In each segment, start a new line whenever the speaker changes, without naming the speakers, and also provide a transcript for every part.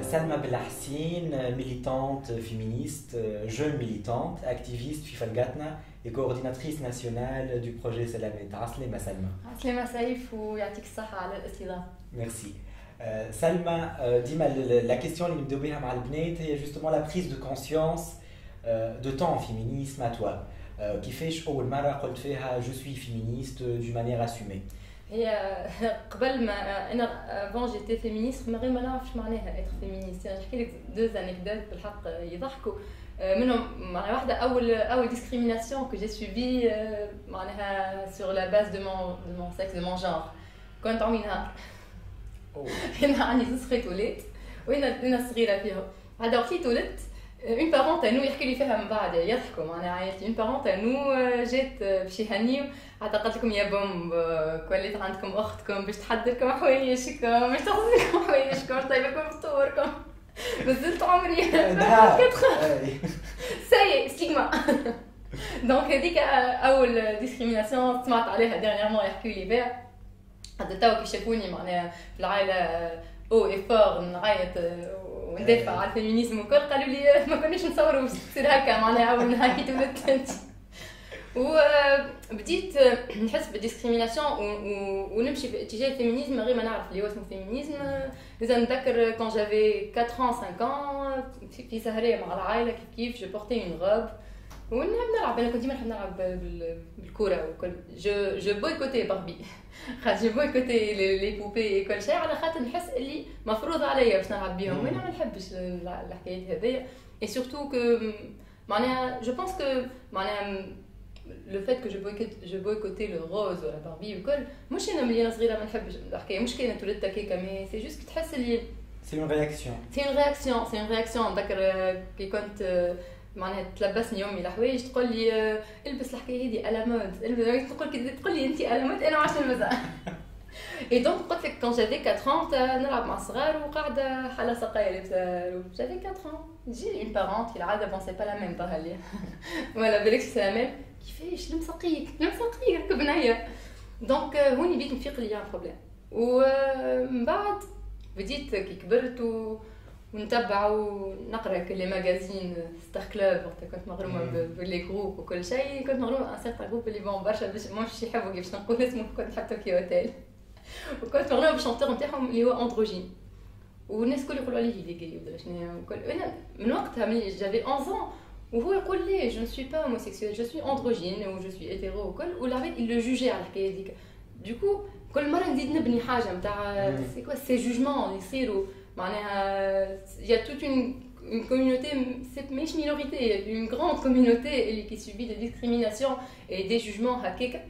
Salma Belhassin, militante féministe, jeune militante, activiste FIFA Gatna et coordinatrice nationale du projet Salamet. Aslema Salma.
Aslema Saïf ou Yatik Saha à l'Estida.
Merci. Salma, dis-moi, la question qui me demande est justement la prise de conscience de ton féminisme à toi. Qui fait je suis féministe d'une manière assumée.
Et avant j'étais féministe, mais je ne sais pas être féministe. Je vais vous deux anecdotes pour la discrimination que j'ai subie sur la base de mon sexe, de mon genre. Quand une parente à nous يحكي لي فيها من بعد يضحكوا معناها عائلتي une parente à nous جات باش يهنيو اعتقد لكم يا بوم وليت عندكم اختكم باش تحضر لكم حوايجكم باش تغسل لكم حوايجكم باش طيب لكم فطوركم بزلت عمري سي ستيغما دونك هذيك اول ديسكريميناسيون سمعت عليها ديرنييرمون يحكيوا لي بها حتى تو كي شافوني معناها في العائله او ايفور نعيط وندافع على الفيمينيزم وكل قالوا لي ما كناش نصوروا تصير هكا معناها اول نهار كي تولدت انت وبديت نحس بالديسكريميناسيون ونمشي في اتجاه الفيمينيزم غير ما نعرف اللي هو اسمه فيمينيزم. لازم نتذكر كون جافي 4 ans 5 ans في سهريه مع العائله كيف جو بورتي اون روب ونلعب. انا كنت ديما نحب نلعب بالكره وكل جو بويكوتي باربي خاطر جو بويكوتي لي بوبي كل شيء على خاطر نحس اللي مفروض عليا باش نلعب بيهم وانا ما نحبش الحكايات هذيا. اي سورتو كو معناها جو بونس كو معناها لو فات كو جو بويكوتي لو روز ولا باربي وكل مش انا ملي انا صغيره ما نحبش الحكايه مش كاينه تولدت هكاكا مي سي جوست تحس اللي
سي اون
رياكسيون نتذكر كي كنت معناها تلبسني يومي الحوايج تقول لي البس الحكايه هذه على مود تقول لي انت على مود انا عشان المزاح. اي دونك قلت لك كون جافي 4 ans نلعب مع الصغار وقاعده حاله سقايه جافي 4 ans تجي اون بارونت العاده بون سي با لا ميم بار لي ولا بالك سي لا ميم كيفاش المسقيك كبنيه. دونك هوني بديت نفيق لي ان بروبليم ومن بعد بديت كي كبرت ونتبع ونقرا كل لي ماغازين ستار كلوب وقت كنت مغرومه باللي جروب وكل شيء. كنت مغرومه ان سيرتان جروب اللي بون برشا باش مش يحبوا كيفاش نقول اسمه كنت نحب توكي اوتيل وكنت مغرومه بالشونتور نتاعهم اللي هو اندروجين والناس الكل يقولوا عليه لي جاي ولا شنو وكل. انا من وقتها ملي جافي 11 ans وهو يقول لي جو نسوي با هوموسيكسويل جو سوي اندروجين و جو سوي هيتيرو وكل والعباد يلو جوجي على الحكايه هذيك. دوكو كل مره نزيد نبني حاجه نتاع سي كوا سي جوجمون يصيروا معناها il y a toute une communauté, c'est مش minorité, une grande communauté qui subit des discriminations et des jugements هكاك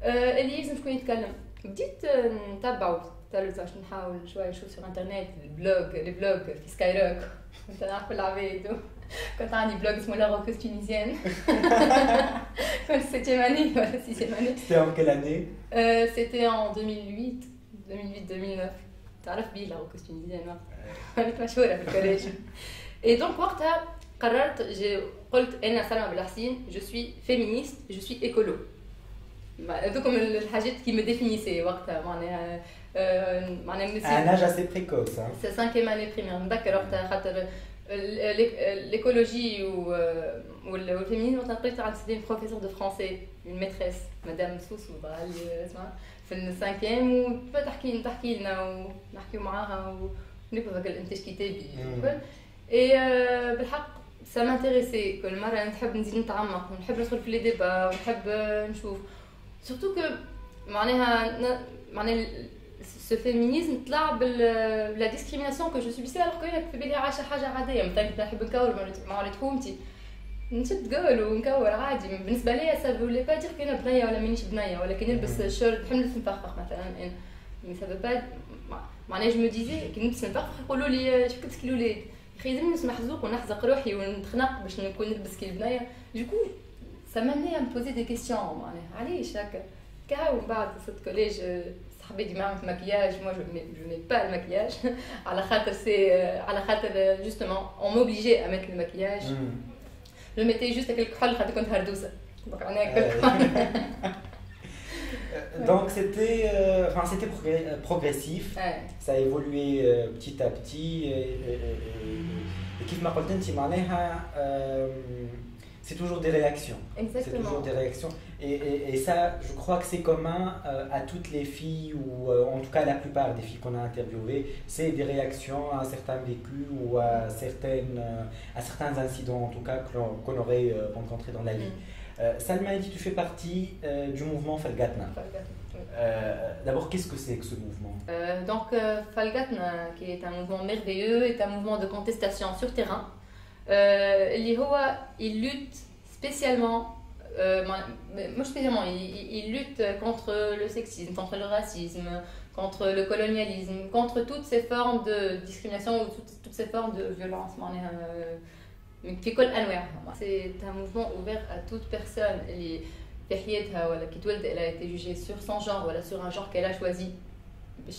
اللي لازم شكون يتكلم. بديت نتبع تلفزة باش نحاول شويه نشوف سور انترنت لي بلوج في سكاي روك كنت نعرف العباد كنت عندي بلوج اسمه لا روكوس تونيزيان كنت 7e année ولا 6e année.
C'était en quelle année?
C'était en 2008-2009. تعرف بيه لا روكوس تونيزيان كانت مشهوره في الكوليج. اي دونك وقتها قررت قلت انا سلمى بلحسين جو سوي فيمينيست جو سوي ايكولو. هذوكم الحاجات كي مي ديفينيسي وقتها معناها
un âge assez précoce
سي 5e année primaire نتذكر وقتها خاطر l'écologie والفيمينيزم وقتها قريت عند سيدي بروفيسور دو فرونسي اون ميتريس مدام سوسو اللي اسمها في السانكيام وتحكي لنا ونحكيو معاها ونكتب هكا الانتاج كتابي وكل. اي بالحق سا مانتيريسي كل مره نحب نزيد نتعمق ونحب ندخل في لي ديبا ونحب نشوف سورتو كو معناها ce féminisme طلع بلا ديسكريميناسيون كو جو سوبيسي alors que في بالي عايشه حاجه عاديه مثلا نحب نكور مع ولاد خومتي نشد قول ونكور عادي بالنسبه لي سا فولي با دير كاين بنيه ولا مانيش بنيه ولا كي نلبس شورت نحب نلبس مفخخ مثلا مي سا فو با معناها جو مو ديزي كي نلبس مفخخ يقولوا لي شو كنت كي الولاد خي لازم نسمع حزوق ونحزق روحي ونتخنق باش نكون نلبس كي البنيه. دوكو سا ماني ام بوزي دي كيسيون معناها علاش هكا كا ومن بعد صرت كوليج صاحبي ديما عملت مكياج موا جو مي با المكياج على خاطر سي على خاطر جوستومون اون موبليجي ا ميت المكياج جو ميتي جوست هكا الكحل خاطر كنت هردوسه دونك انا
Donc c'était progressif, ça a évolué petit à petit. Et كيف ما قلت انت معناها c'est toujours des réactions.
Exactement.
C'est toujours des réactions. Et ça, je crois que c'est commun à toutes les filles, ou en tout cas la plupart des filles qu'on a interviewées, c'est des réactions à certains vécus ou à certains incidents, en tout cas, qu'on aurait rencontrés dans la vie. Salma, tu fais partie du mouvement Falgatna. D'abord, qu'est-ce que c'est que ce mouvement?
Donc, Falgatna, qui est un mouvement merveilleux, est un mouvement de contestation sur terrain. Il lutte spécialement, il lutte contre le sexisme, contre le racisme, contre le colonialisme, contre toutes ces formes de discrimination ou toutes ces formes de violence. C'est un mouvement ouvert à toute personne. Elle a été jugée sur son genre ou sur un genre qu'elle a choisi de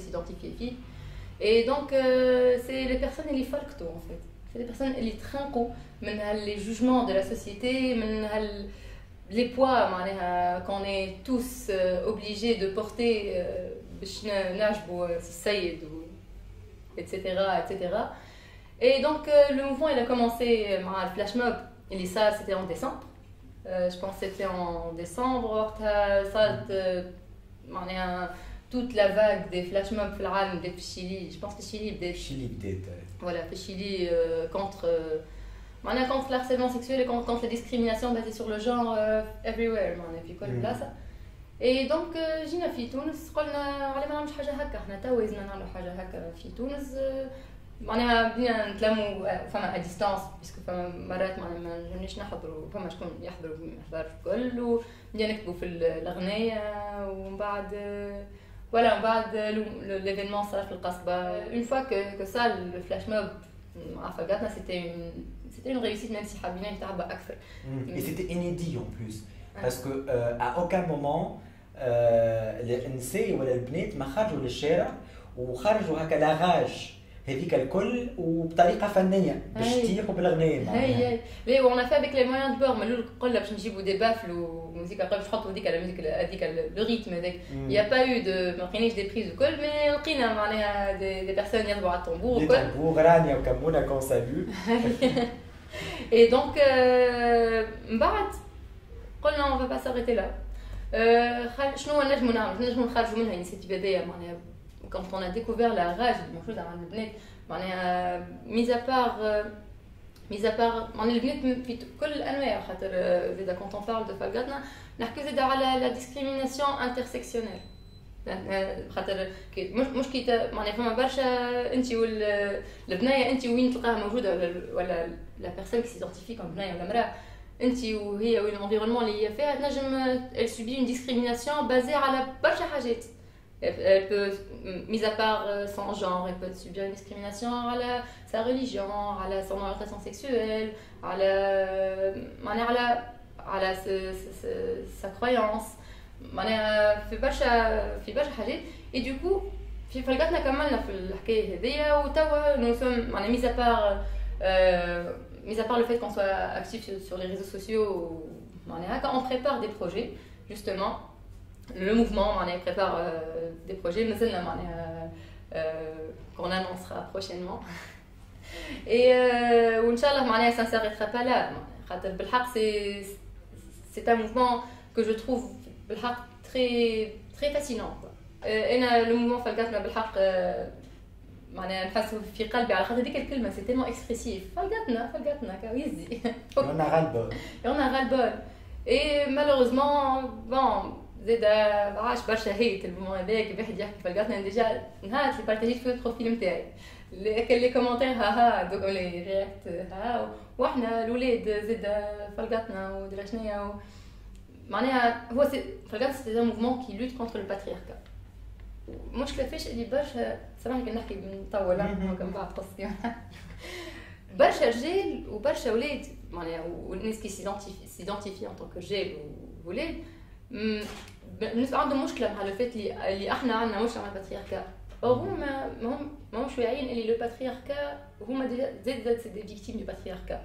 s'identifier fille. Et donc, c'est les personnes qui falquent en fait. C'est les personnes qui trinquent les jugements de la société, les poids qu'on est tous obligés de porter, etc. Et donc, le mouvement il a commencé le flash mob, et ça c'était en décembre. Je pense que c'était en décembre. Toute la vague des flash mobs في العالم بدات في الشيلي. Je pense que Chili بدات. Voilà, في الشيلي contre le harcèlement sexuel et contre la discrimination basée sur le genre everywhere في كل بلاصه. Et donc جينا في تونس قلنا على ما نعملش حاجه هكا، احنا تو لازمنا نعملوا حاجه هكا في تونس. بدينا نتلموا فما ا ديستانس باسكو فما مرات ما نجمناش نحضروا، فما شكون يحضر وما يحضرش الكل، وبدينا نكتبوا في الاغنيه. ومن بعد voilà, on va l'événement ça في القصبة. Une fois que ça, le flash mob à Falgatna, c'était une réussite, même si حابين يتعبى أكثر.
Et c'était inédit en plus, parce que à aucun moment النساء ولا البنات ما خرجوا للشارع وخرجوا هكا لاغاج هذيك الكل وبطريقه فنيه باش يطيحوا بالاغنيه.
هي on a fait avec les moyens de bord. ملول قلنا باش نجيبوا دي بافل وموسيقى باش نحطوا هذيك لو ريتم هذاك. Il y a pas eu de ما لقيناش دي بريز وكل، مي لقينا معناها دي بيرسون يضربوا على الطنبور وكل.
الطنبور رانيا وكمونه كون سالو.
Et donc من بعد قلنا on va pas s'arrêter là. شنو نجموا نعملوا؟ نجموا نخرجوا منها الانيشيتيف هذيا معناها. Quand on a découvert la rage de mon chose à البنات معناها mis à part معناها البنات في كل الانواع، خاطر زيدا quand on parle de Falgatna نحكي زيدا على la discrimination intersectionnelle. خاطر مش كي معناها فما برشا انت والبنايه انت وين تلقاها موجوده، ولا لا بيرسون كي سيدونتيفي كوم بنايه ولا مراه انت وهي والانفيرونمون اللي هي فيها تنجم elle subit une discrimination basée على برشا حاجات. Elle peut, mis à part son genre, elle peut subir une discrimination à sa religion, à son orientation sexuelle, à sa croyance. في برشا حاجات. Et du coup في فلقتنا كملنا في الحكايه هذيا، وتوا nous sommes mis à part le fait qu'on soit actif sur les réseaux sociaux, on prépare des projets justement. Le mouvement prépare des projets qu'on annoncera prochainement. Et Inch'Allah, ça ne s'arrêtera pas là. C'est un mouvement que je trouve très, très fascinant. Le mouvement Falgatna نحسه في قلبي على خاطر هذيك الكلمه سي تيلمون اكسبريسيف. فلقتنا كويزي
on a ras le bol.
Et malheureusement bon زاد عاش برشا هيت المومون هذاك، واحد يحكي فلقتنا ديجا نهار اللي بارطاجيت في البروفيل نتاعي لي كومونتير ها دوك لي رياكت واحنا الاولاد زاد فلقتنا ودرا شنيا معناها هو فلقتنا سي موفمون كي لوت كونتر الباترياركا. المشكله فاش اللي برشا سامحني كي نحكي بنطول كم بعد قصتي برشا رجال وبرشا ولاد معناها والناس كي سيدونتيفي ان طونك رجال وولاد بالنسبه عندهم مشكله مع الفات اللي احنا عندنا مشكله مع الباترياركا. هما ماهمش واعيين اللي لو باترياركا هما زاد سي دي فيكتيم دو باترياركا.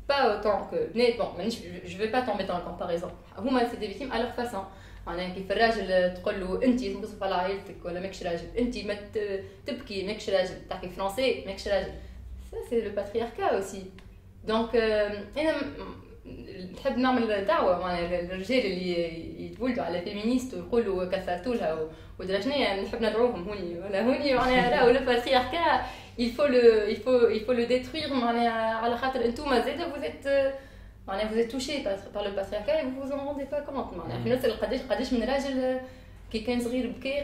pas autant que بنات bon je vais pas tomber dans la comparaison هما c'est des victimes à leur façon معناها كيف الراجل تقول له انت تنقصف على عائلتك ولا ماكش راجل انت ما تبكي ماكش راجل تحكي فرنسي ماكش راجل ça c'est le patriarcat aussi donc انا نحب نعمل دعوه معناها الرجال اللي يتولدوا على فيمينيست ويقولوا كثرتوا لها ودرا شنيا نحب ندعوهم هوني ولا هوني معناها راهو le patriarcat il faut le détruire معناها على خاطر انتوما زاده vous êtes touchés par le patriarcat et vous vous en rendez pas compte معناها احنا نسال قداش من راجل كي كان صغير بكى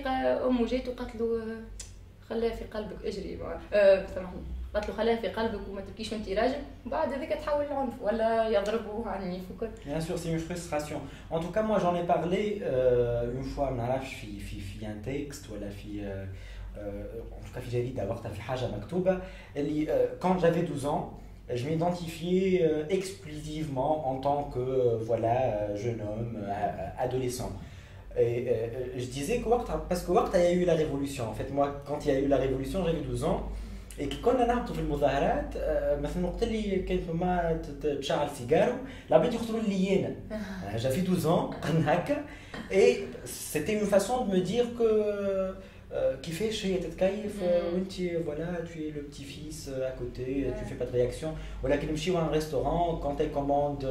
امه جات وقالت له خليها في قلبك اجري سامحني قالت له خليها في قلبك وما تبكيش وانت راجل وبعد هذيك تحول لعنف ولا يضربوه عنيف وكل.
Bien sûr, c'est une frustration. En tout cas, moi j'en ai parlé une fois في un texte ولا في en tout cas في جريدة وقتها في حاجة مكتوبة اللي quand j'avais 12 ans je m'identifiais exclusivement en tant que jeune homme, adolescent. Et je disais que parce que il y a eu la révolution. En fait, moi, quand il y a eu la révolution, j'avais 12 ans. Et كنا نهبطوا في المظاهرات مثلا وقت اللي كانت ما تشعل سيجارو العباد يقتلوا لي انا j'avais 12 ans قلنا هكا et c'était une façon de me dire que كيفاش هي تتكيف وانت voilà tu es le petit-fils à côté tu fais pas de réaction ولا كي نمشيو à un restaurant quand elle commande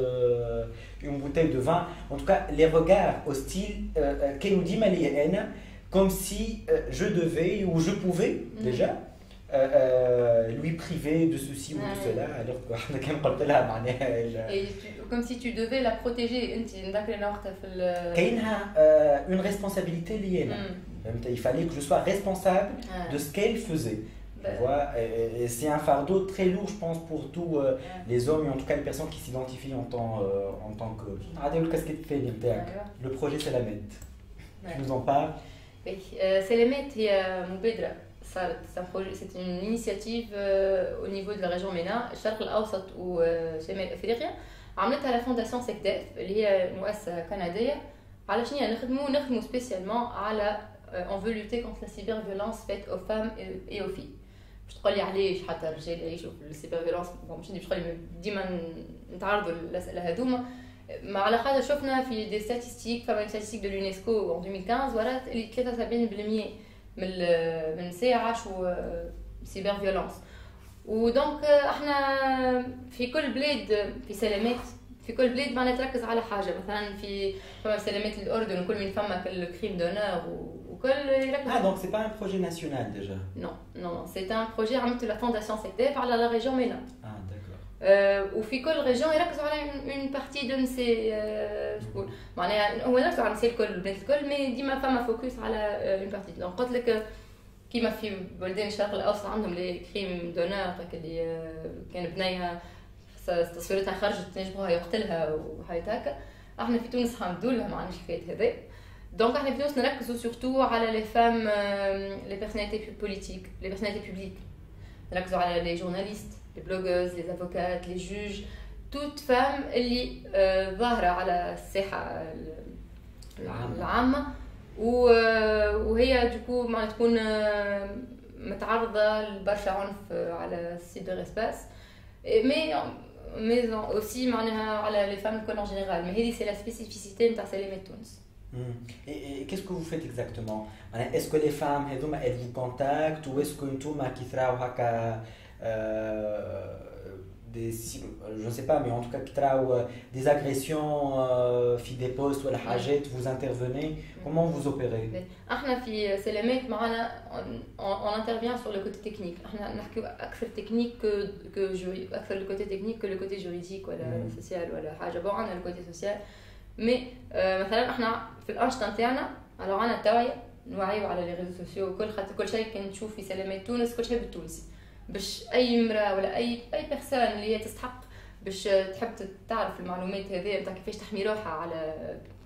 une bouteille de vin en tout cas les regards hostiles كانوا ديما ليا انا comme si je devais ou je pouvais déjà lui priver de ceci ou de cela alors que كان قلت لها معناها
comme si tu devais la protéger انت ذاك الوقت في
كاينها une responsabilité لينا il fallait que je sois responsable de ce qu'elle faisait. Et c'est un fardeau très lourd, je pense, pour tous les hommes, et en tout cas les personnes qui s'identifient en tant que... Le projet Selamet. Tu nous en parles?
Oui, Selamet هي مبادرة صارت c'est une initiative au niveau de la région MENA الشرق الأوسط وشمال أفريقيا عملتها la fondation SECDEF اللي هي مؤسسة كندية على شنو نخدموا spécialement على on veut lutter contre la cyberviolence faite aux femmes et aux filles. باش تقول لي علاش حتى الرجال يعيشوا في السيبرفيلونس مش باش تقول لي ديما نتعرضوا للاسئله هذوما ما على خاطر شفنا في دي ستاتستيك فما ستاتستيك دو اليونسكو en 2015 ورات اللي 73% من النساء عاشوا سيبر فيولونس ودونك احنا في كل بلاد في سلامات في كل بلاد معنا تركز على حاجه مثلا في سلامات الاردن وكل من فما الكريم دونور وكل يركز
donc c'est pas un projet national déjà.
Non, c'est un projet عملته la fondation SECDEF على la région MENA. وفي كل ريجون يركزوا على اون بارتي دو نسي شكون معناها هو يركزوا على النساء الكل البنات الكل مي ديما فما فوكس على اون بارتي دونك قلت لك كيما في بلدان الشرق الاوسط عندهم لي كريم دونور اللي كان بنيها تصويرتها خرجت نجبوها يقتلها وحاجات هكا احنا في تونس حنبدوا لها ما عندناش الحكايه هذا دونك احنا في تونس نركزوا سورتو على لي فام لي بيرسوناليتي بوليتيك لي بيرسوناليتي بوبليك نركزوا على لي جورناليست les blogueuses, les avocates, les juges, toute femme اللي ظاهرة على الساحة العامة وهي دوكو ما تكون متعرضة لبرشا عنف على السيبر اسباس mais aussi معناها على les femmes الكل en général mais هذه c'est la spécificité نتاع سلامة تونس.
Et qu'est-ce que vous faites exactement? Est-ce que les femmes elles vous contactent ou est-ce que نتوما كي تراو هكا je ne sais pas, mais en tout cas, des agressions, des postes ou la hajette, vous intervenez, comment vous opérez?
On intervient sur le côté technique. On a accès technique que le côté technique que le côté juridique ou social ou la haja. Bon, on a le côté social, mais مثلا احنا في الأنشطة نتاعنا alors أنا التوعية نوعيو على les réseaux sociaux كل شيء كان نشوف في سلامات تونس كل شيء بالتونسي. باش اي امراه ولا اي بيرسون اللي هي تستحق باش تحب تعرف المعلومات هذه نتاع كيفاش تحمي روحها على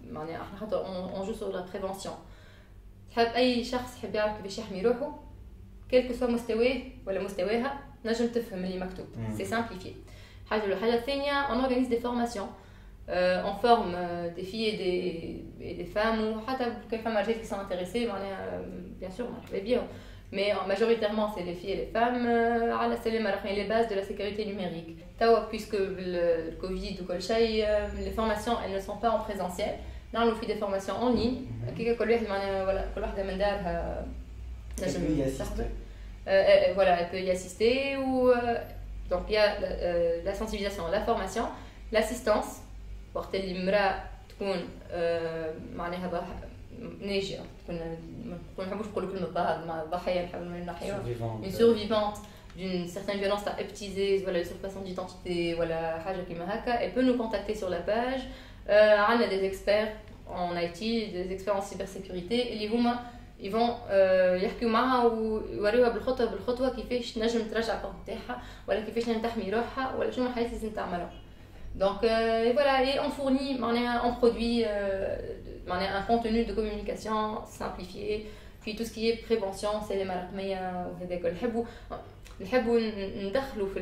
معناها احنا خاطر اون جو سور لا بريفونسيون تحب اي شخص يحب يعرف كيفاش يحمي روحه كلكو سوا مستواه ولا مستواها نجم تفهم اللي مكتوب سي سامبليفي الحاجه الثانيه اون اورغانيز دي فورماسيون on forme des filles et des femmes ou حتى كيف فما رجال qui sont intéressés معناها bien sûr مرحبا بيهم mais majoritairement c'est les filles et les femmes على السلامة الرقمية les bases de la sécurité numérique. Puisque le Covid ou les formations elles ne sont pas en présentiel. نعملوا في des formations en ligne. كل واحد معناها voilà كل واحدة من دارها نجم تحضر. Voilà, elle peut y assister ou donc il y a la sensibilisation, la formation, l'assistance. وقت اللي امرأة تكون معناها ناجية تكون ما نحبوش نقولوا كلمة ضحية نحاول ما نحيوها une survivante d'une certaine violence à éptisée, voilà, usurpation d'identité, voilà, حاجة كيما هكا, elle peut nous contacter sur la page. On a des experts en IT, des experts en cybersécurité اللي هما ils vont يحكيوا معها ويوريوها بالخطوة كيفاش نجم ترجع الكونت تاعها ولا كيفاش نجم تحمي روحها ولا شنو الحاجات لازم تعملها. Donc voilà, et on fournit on produit un contenu de communication simplifié, puis tout ce qui est prévention, c'est les maraqmiyya وهذاك نحبوا ندخلوا في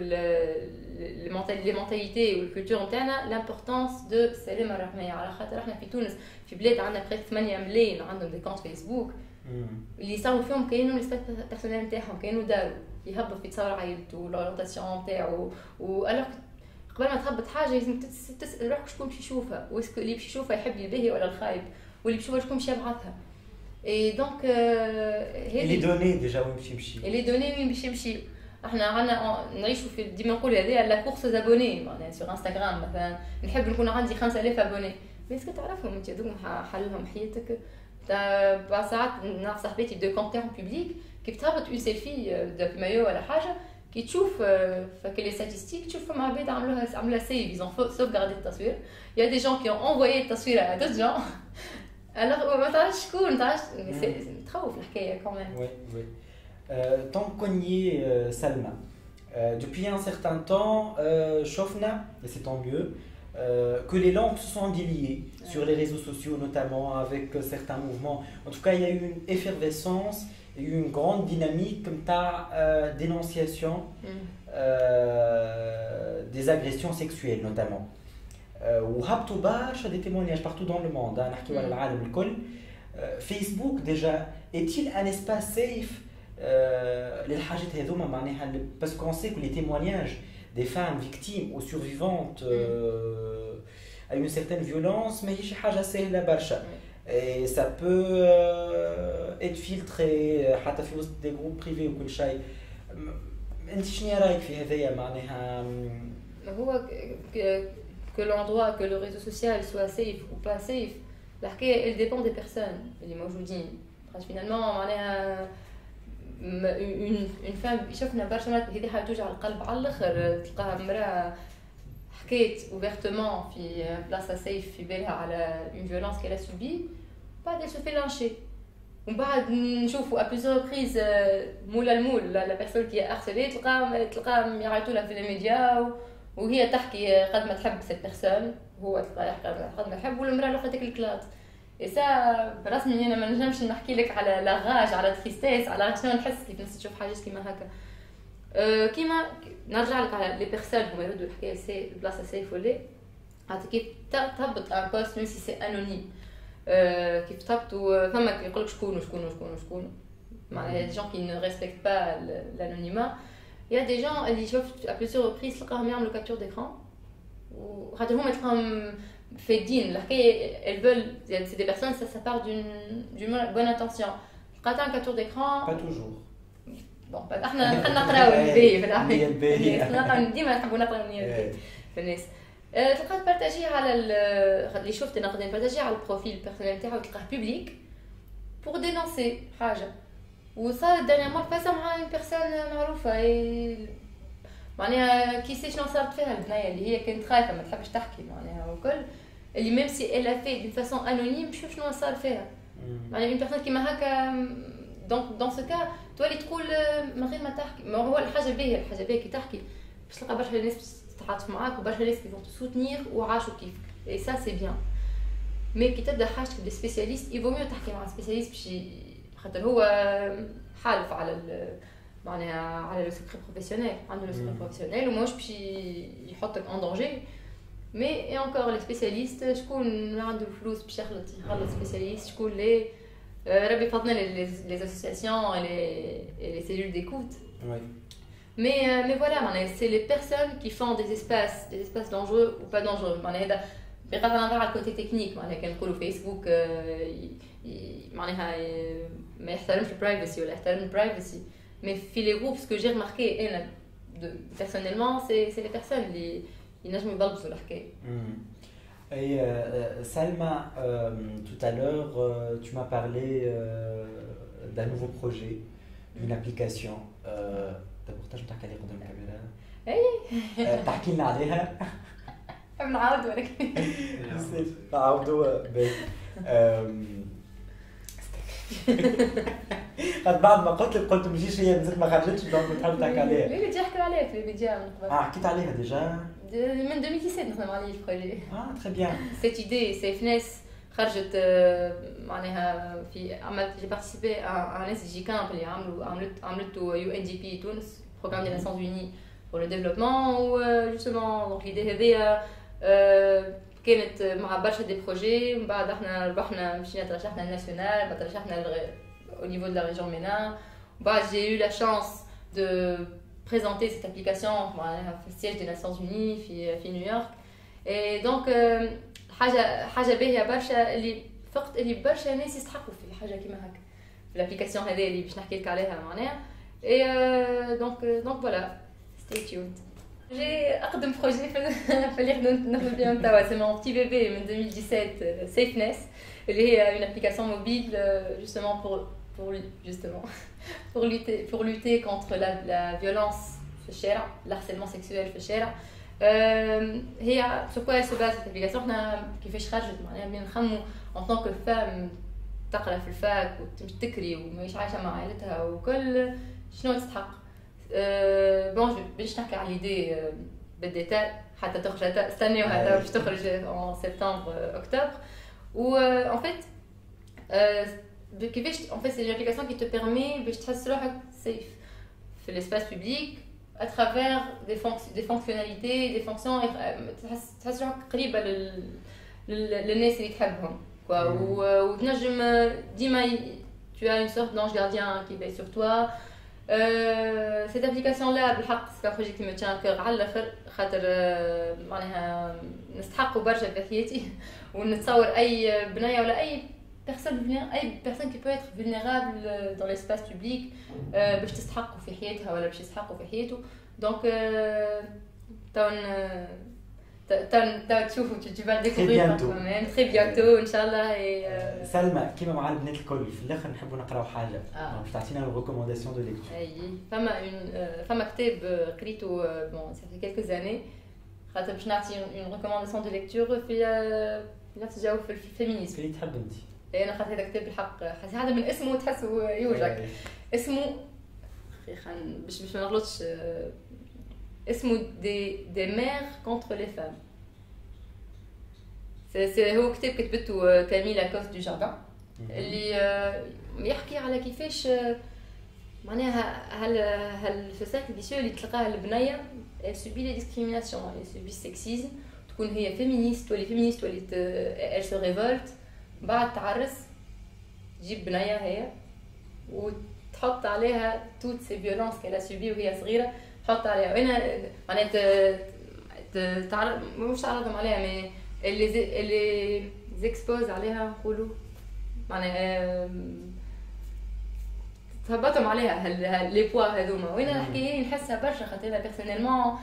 les mentalités والكولتور نتاعنا l'importance de السلامة الرقمية على خاطر احنا في تونس في بلاد عندنا بريك 8 ملايين عندهم دي كونت فيسبوك اللي صاروا فيهم كانوا لي بيرسونيل نتاعهم كانوا داروا يهبط في تصور عائلته لورونتاسيون نتاعو والوغ قبل ما تهبط حاجه لازم تسال روحك شكون باش يشوفها واسكو اللي باش يشوفها يحب الباهي ولا الخايب واللي باش يشوفها شكون باش يبعثها اي دونك
لي دوني ديجا وين باش يمشي
لي دوني وين باش يمشي احنا عندنا نعيشوا في ديما نقولوا هذه لا كورس زابوني معناها سور انستغرام مثلا نحب نكون عندي 5000 ابوني بس اسكو تعرفهم انت هذوك حلهم حياتك تاع ساعات نعرف صاحبتي دو كونت تاعهم بوبليك كيف تهبط اون سيلفي دو مايو ولا حاجه كي تشوف فك لي ستاتستيك تشوف فما عباد عملوها سيف ils ont sauvegardé التصوير. Il y a des gens qui ont envoyé التصوير à d'autres gens. Alors ما تعرفش شكون تعرفش تخوف الحكايه كمان.
Oui oui. Tant qu'on y est Salma. Depuis un certain temps شفنا et c'est tant mieux que les langues se sont déliées sur les réseaux sociaux notamment avec certains mouvements. En tout cas, il y a eu une effervescence. Il y a eu une grande dynamique comme ta dénonciation des agressions sexuelles notamment. وهبطوا برشا des témoignages partout dans le monde. نحكيو على العالم الكل. Facebook déjà est-il un espace safe للحاجات هذوما معناها parce qu'on sait que les témoignages des femmes victimes ou survivantes à une certaine violence ماهيش حاجة سهلة برشا. Et ça peut être filtré حتى في وسط des groupes privés وكل شيء. انت شنو رايك في هذايا معناها؟
هو que l'endroit que le réseau social soit safe ou pas safe الحكايه elle dépend des personnes اللي موجودين. finalement معناها une femme شفنا برشا هذه حاجه توجع القلب على الاخر تلقاها امراه حكيت ouvertement في بلاصه سيف في بالها على une violence qu'elle a subie بعد elle se fait lyncher ومن بعد نشوفوا à plusieurs reprises مول المول la personne qui a harcelé تلقاهم يعيطوا لها في الميديا وهي تحكي قد ما تحب cette personne هو تلقاه يحكي قد ما يحب والمراه الاخرى تاكل الكلاط. Et ça برسمي انا ما نجمش نحكي لك على لاغاج على تريستيس على شنو نحس كيف نشوف حاجات كيما هكا. كيما نرجع لك على لي بيرسون هما يردوا الحكايه سي بلاصه سيف ولا عاد كيف تهبط ان بوست ميم سي سي انونيم كيف تهبطوا فما يقول لك شكون معناها دي جون كي ne respectent pas l'anonymat. Il y a des gens اللي شفت à plusieurs reprises تلقاهم يعملوا كابتور ديكران وخاطر هما تلقاهم فايدين الحكايه elles veulent c'est des personnes ça part d'une bonne intention. تلقى تاع كابتور ديكران
pas toujours.
bon احنا نقراو الباهي في العمل ديما نحبوا نقراو في الناس. تلقى تبارطاجيه على اللي شفت انا قاعدين نبارطاجيه على البروفيل بيرسونيل تاعو تلقاه بوبليك pour dénoncer حاجه وصار dernièrement فاس مع une personne معروفه معناها كي سي شنو صارت فيها البنيه اللي هي كانت خايفه ما تحبش تحكي معناها وكل اللي ميم سي elle a fait d'une façon anonyme شوف شنو صار فيها معناها une personne كيما هكا دونك دون سو كا تولي تقول من غير ما تحكي ما هو الحاجه باهيه كي تحكي باش تلقى برشا ناس تتعاطف معاك وبرشا ناس كي فون تسوتنير وعاشوا كيف اي سا سي بيان. مي كي تبدا حاجتك دي سبيسياليست يفو ميو تحكي مع سبيسياليست باش خاطر هو حالف على معناها على لو سيكري بروفيسيونيل عنده لو سيكري بروفيسيونيل وماش باش يحطك ان دونجي. مي اي انكور لي سبيسياليست شكون عنده الفلوس باش يخلص سبيسياليست شكون لي Rabbi Fadna, les associations et les cellules d'écoute.
Oui.
Mais voilà, c'est les personnes qui font des espaces dangereux ou pas dangereux. بغض النظر على الكوتي تكنيك معناها كان نقولوا فيسبوك معناها ما يحترمش البرايفسي ولا يحترم البرايفسي مي في لي جروب سكو جي رماركي انا personnellement c'est les personnes اللي ينجموا يبلبزوا الحكايه.
Et Salma, tout à l'heure, tu m'as parlé d'un nouveau projet, d'une application. D'abord, je t'ai dit قدام الكاميرا.
اي
تحكي لنا عليها.
بنعاود ولكن
نعاودوا بعد ما قلت مجيش هي مازالت ما خرجتش دونك تحب تحكي عليها.
اللي تحكي عليها في الميديا من قبل.
حكيت عليها ديجا.
من 2017 نخدم عليه البروجي.
très bien.
Cette idée, c'est FNES خرجت معناها في عملت j'ai participé à un SDG camp اللي عملته UNDP تونس programme des Nations Unies pour le développement و justement donc l'idée هذه كانت مع برشا دي بروجي من بعد احنا ربحنا مشينا ترشحنا الناسيونال بعد ترشحنا au niveau de la région MENA بعد j'ai eu la chance de présenter cette application في السياج des Nations Unies في نيويورك et donc حاجه باهيه برشا اللي فقط اللي برشا ناس يستحقوا في حاجه كيما هكا في الابليكاسيون هذه اللي باش نحكي لك عليها معناها et donc voilà stay tuned. J'ai أقدم بروجي في اللي نخدم بيه توا c'est mon petit bébé من 2017 SafeNess اللي هي une application mobile justement pour lutter contre la violence في الشارع الharcèlement sexuel في الشارع. هي sur quoi elle se base cette application احنا كيفاش خرجت معناها من نخمو en tant que femme تقرا في الفاك وتمشي تكري ومش عايشه مع عائلتها وكل شنو تستحق. بون باش نحكي على ليدي بالديتاي حتى تخرج استنيو هذا باش تخرج en septembre octobre و en fait كيفاش en fait c'est une application qui te permet باش تحس روحك safe في l'espace public à travers des fonctionnalités des fonctions تحس روحك قريبه للناس اللي تحبهم quoi وتنجم ديما tu as une sorte d'ange gardien qui veille sur toi. Cette application là بالحق c'est un projet qui me tient à cœur على الاخر خاطر معناها نستحقوا برشا في حياتي ونتصور اي بنيه ولا اي personne qui peut être vulnérable dans l'espace public باش تستحقوا في حياتها ولا باش يستحقوا في حياته donc تشوفوا tu vas le découvrir même très bientôt ان شاء الله.
سلمى كيما مع البنات الكل في الاخر نحبوا نقراو حاجه باش تعطينا ريكومونداسيون دو ليكتور.
اي فما كتاب قريته بون ça fait quelques années خاطر باش نعطي une recommandation de lecture في نتجاوب في الفيمينيزم
اللي تحب انت.
انا خاطر هذا كتاب بالحق هذا من اسمه تحسه يوجعك اسمه باش ما نغلطش اسمه des mères contre les femmes. c'est هو كتاب كتبته كاميل لاكوست دو جاردان اللي يحكي على كيفاش معناها هالفساد الفيسيو اللي تلقاه البنيه elle subit les discriminations elle subit le sexisme تكون هي فيمينيست ولا فيمينيست ولا elle se révolte بعد تعرس تجيب بنيه هي وتحط عليها toutes ces violences qu'elle a subies وهي صغيره تحط عليها وانا معناتها تعرف مش تعرضهم عليها مي اللي زيكسبوز عليها نقولوا معناها تهبطهم عليها لي بوا هذوما وانا نحكي نحسها برشا خاطر بيرسونيلمون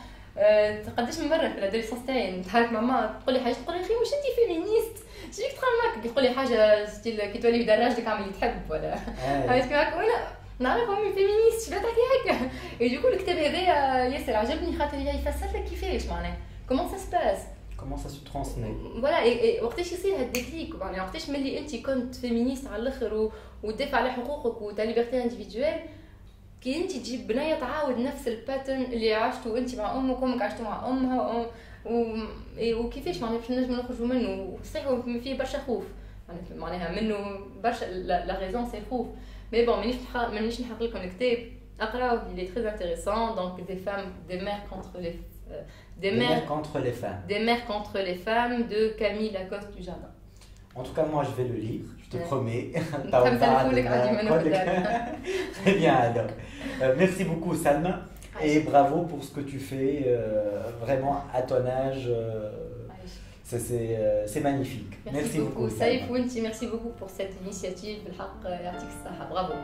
قداش من مره في الادوليسونس تاعي نتحرك مع ماما تقول لي حاجه تقول لي اخي واش انت فيمينيست جيك تخمك يقول لي حاجه ستيل كي تولي دراجتك عملي تحب ولا عرفت كيفاش وانا نعرف امي فيمينيست شبه تحكي هكا يجيكو الكتاب هذايا ياسر عجبني خاطر يفسر لك كيفاش معناها كومون سا سباس
كومون سا سو ترانسمي
فوالا وقتاش يصير هاد الديكليك معناها وقتاش ملي انت كنت فيمينيست على الاخر وتدافع على حقوقك وتا ليبرتي انديفيدوال كي انت تجيب بنيه تعاود نفس الباترن اللي عشتو انت مع امك وامك عشتو مع امها وكيفاش معناها باش نجم نخرجوا منه صحيح فيه برشا خوف معناها منه برشا لا ريزون سي خوف مي بون مانيش نحط لكم الكتاب اقراوه il est très intéressant donc des mères contre les femmes de Camille Lacoste du Jardin.
En tout cas, moi, je vais le lire, je te promets. Très bien, alors. Merci beaucoup, Salma. Et bravo pour ce que tu fais, vraiment à ton âge. C'est magnifique.
Merci beaucoup. Saïf Winti, merci beaucoup pour cette initiative. Bravo.